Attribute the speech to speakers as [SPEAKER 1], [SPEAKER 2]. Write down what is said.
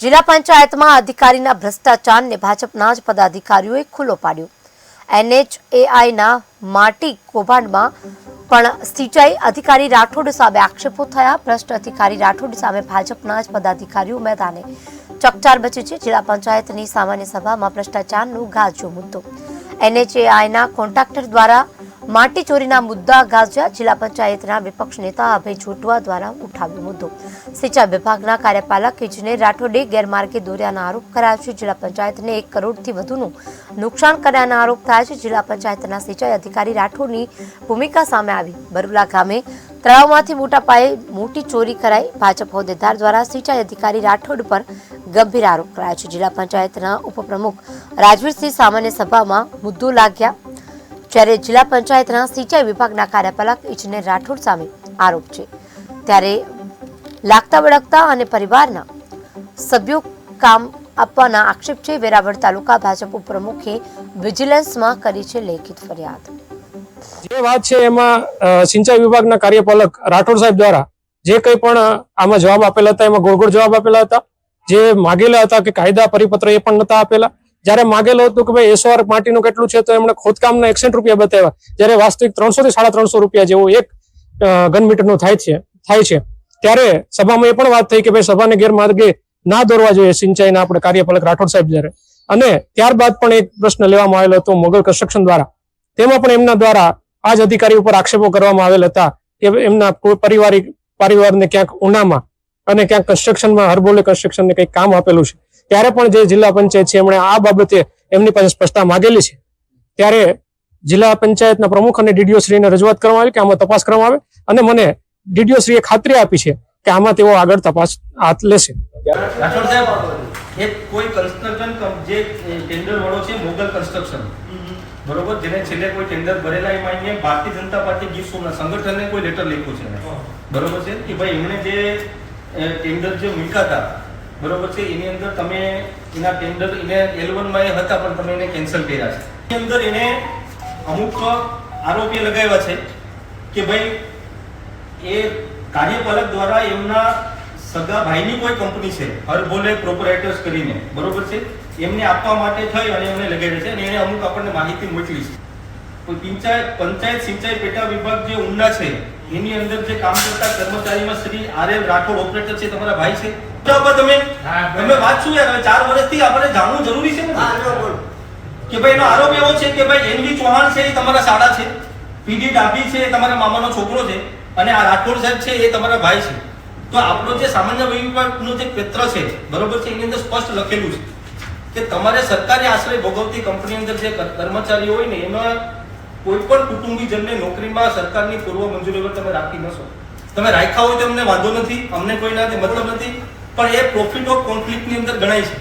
[SPEAKER 1] જિલ્લા પંચાયતમાં અધિકારીના ભ્રષ્ટાચારને ભાજપના જ પદાધિકારીઓએ ખુલ્લો પાડ્યો। NHAIના માટી કૌભાંડમાં પણ સિંચાઈ અધિકારી રાઠોડ સામે આક્ષેપો થયા। ભ્રષ્ટ અધિકારી રાઠોડ સામે ભાજપના જ પદાધિકારીઓ મેદાને ચકચાર બચી છે। જિલ્લા પંચાયતની સામાન્ય સભામાં ભ્રષ્ટાચારનો ગાજ્યો મુદ્દો। NHAIના કોન્ટ્રાક્ટર દ્વારા માટી ચોરીના મુદ્દા ગાજ્યા। જિલ્લા પંચાયતના વિપક્ષ નેતા અભય જોટવા દ્વારા ઉઠાવ્યો મુદ્દો। સિંચાઈ વિભાગના કાર્યપાલક ઇજનેર રાઠોડે ગેરમાર્ગે દોર્યાના આરોપ કર્યા છે। જિલ્લા પંચાયતને 1 કરોડથી વધુનું નુકસાન કર્યાના આરોપ થાય છે। જિલ્લા પંચાયતના સિંચાઈ અધિકારી રાઠોડની ભૂમિકા સામે આવી। બરુલા ગામે તળાવમાંથી મોટા પાયે મોટી ચોરી કરાઈ। ભાજપ હોદ્દેદાર દ્વારા સિંચાઈ અધિકારી રાઠોડ પર ગંભીર આરોપ કરાયા છે। જિલ્લા પંચાયતના ઉપપ્રમુખ રાજવીરસિંહ સામાન્ય સભામાં મુદ્દો લાગ્યા, જ્યારે જિલ્લા પંચાયતના સિંચાઈ વિભાગના કાર્યપાલક ઇજનેર રાઠોડ સામે આરોપ છે, ત્યારે લાગતા વળગતા અને પરિવારના સભ્યો કામ આપવાના આક્ષેપ છે। વેરાવળ તાલુકા ભાજપ ઉપપ્રમુખે વિજિલન્સમાં કરી છે લેખિત ફરિયાદ।
[SPEAKER 2] જે વાત છે એમાં સિંચાઈ વિભાગના કાર્યપાલક રાઠોડ સાહેબ દ્વારા જે કંઈ પણ આમાં જવાબ આપેલા હતા એમાં ગોળ જવાબ આપેલા હતા। જે માગેલા હતા કે કાયદા પરિપત્ર એ પણ નતા આપેલા। જ્યારે માગેલું હતું કે ભાઈ SOR માટીનું કેટલું છે તો એમણે ખોદકામના 61 રૂપિયા બતાવ્યા, જ્યારે વાસ્તવિક 300 થી 350 રૂપિયા જેવું એક ઘન મીટરનું થાય છે। ત્યારે સભામાં એ પણ વાત થઈ કે ભાઈ સભાને ગેરમાર્ગે ના દોરવા જોઈએ સિંચાઈના આપણે કાર્યપાલક રાઠોડ સાહેબ જ્યારે, અને ત્યારબાદ પણ એક પ્રશ્ન લેવામાં આવેલો હતો મોગલ કન્સ્ટ્રક્શન દ્વારા। તેમાં પણ એમના દ્વારા આ જ અધિકારી ઉપર આક્ષેપો કરવામાં આવેલ હતા કે એમના કોઈ પરિવારને ક્યાંક ઉનામાં અને ક્યાંક કન્સ્ટ્રક્શનમાં હરબોલે કન્સ્ટ્રક્શનને કંઈક કામ આપેલું છે। ત્યારે પણ જે જિલ્લા પંચાયત છે એમણે આ બાબતે એમની પાસે સ્પષ્ટતા માંગેલી છે। ત્યારે જિલ્લા પંચાયતના પ્રમુખ અને DDO શ્રીને રજૂઆત કરવામાં આવી કે આમાં તપાસ કરવામાં આવે, અને મને DDO શ્રીએ ખાતરી આપી છે કે આમાં તેઓ આગળ તપાસ હાથ લેશે।
[SPEAKER 3] રાઠોડ સાહેબ, એક કોઈ કન્સ્ટ્રક્શન જે ટેન્ડર વાળો છે મોગલ કન્સ્ટ્રક્શન, બરોબર, જેને છેલ્લે કોઈ ટેન્ડર ભરેલા એ માન્ય ભારતીય જનતા પાર્ટી ગીર સોમનાથ સંગઠનને કોઈ લેટર લખ્યું છે, બરોબર છે, કે ભાઈ એમણે જે ટેન્ડર જે મૂક્યા હતા, બરોબર છે, એની અંદર તમે એના ટેન્ડર એને L1 માં હતા પણ તમે એને કેન્સલ કર્યા છે। એની અંદર એને અમુક આરોપી લગાવ્યા છે કે ભાઈ એ કાર્યપાલક દ્વારા એમના સગા ભાઈની કોઈ કંપની છે હરબોલે પ્રોપરાઇટર્સ કરીને, બરોબર છે, એમને આપવા માટે થઈ અને એમને લગાવ્યા છે, અને એને અમુક આપણને માહિતી મોકલી છે। પંચાયત સિંચાઈ પેટા વિભાગ જે ઉના છે એની અંદર જે કામ કરતા કર્મચારીમાં શ્રી RL રાઠોડ ઓપરેટર છે, તમારા ભાઈ છે। તમે વાત શું યાર, 4 વર્ષથી આપણે જાણવું જરૂરી છે ને કે ભાઈ એનો આરોપ એવો છે કે ભાઈ NV ચૌહાણ છે એ તમારા સાડા છે, PD ડાભી છે એ તમારા મામાનો છોકરો છે, અને આ રાઠોડ સાહેબ છે એ તમારા ભાઈ છે। તો આપણો જે સામાન્ય વિભાગનો જે પત્ર છે, બરોબર છે, એની અંદર સ્પષ્ટ લખેલું છે કે તમારે સરકારી આશ્રય ભોગવતી કંપની અંદર જે કર્મચારીઓ હોય ને એમાં કોઈ પણ કુટુંબીજનને નોકરીમાં સરકારની પૂર્વ મંજૂરી વગર તમે રાખી ન શકો। તમે રાખ્યા હોય તો અમને વાંધો નથી, અમને કોઈ નાથી મતલબ નથી, પણ એ પ્રોફિટ ઓફ કોન્ફ્લિક્ટની અંદર ગણાય છે।